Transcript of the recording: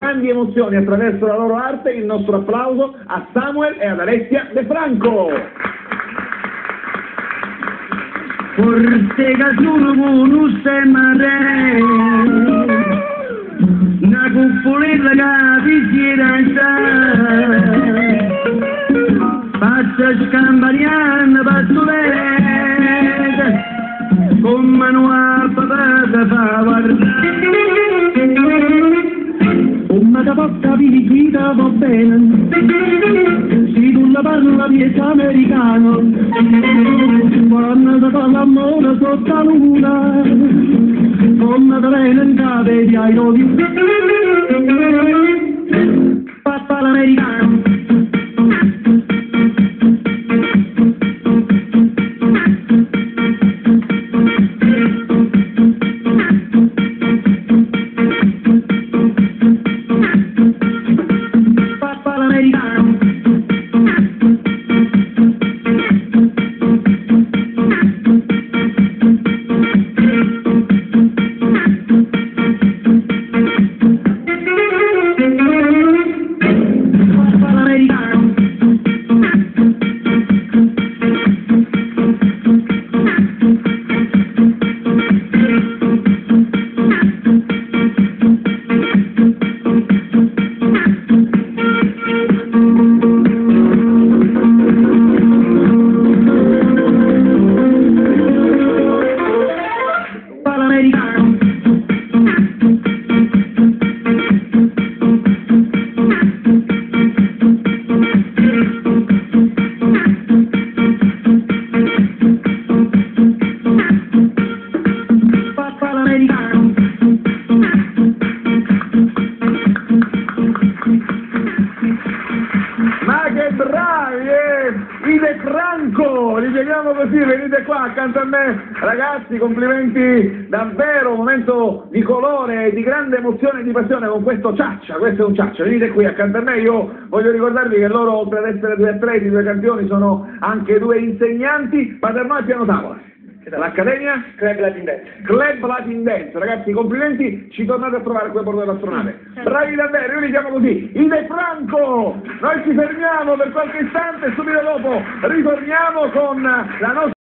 grandi emozioni attraverso la loro arte. Il nostro applauso a Samuel e ad Alessia De Franco. Forse che sono con mare, una cupoletta che ti si faccia scampariana, pazzoletta, con manuale papà da fa guardare. Come da porta guida va bene, si tu la parla piezza americano, quando da fa l'amore sotto la luna, come da bene in cave di I love you, papà l'americano. Ma che bravi, I De Franco, li chiamiamo così, venite qua accanto a me, ragazzi, complimenti, davvero, un momento di colore, di grande emozione e di passione con questo ciaccia, questo è un ciaccia, venite qui accanto a me, io voglio ricordarvi che loro, oltre ad essere due atleti, due campioni, sono anche due insegnanti, Paternò e Piano Tavola. L'Accademia? Club Latin Dance. Club Latin Dance, ragazzi, complimenti, ci tornate a trovare qui a bordo dell'astronave. Bravi davvero, io li chiamo così, I De Franco! Noi ci fermiamo per qualche istante e subito dopo ritorniamo con la nostra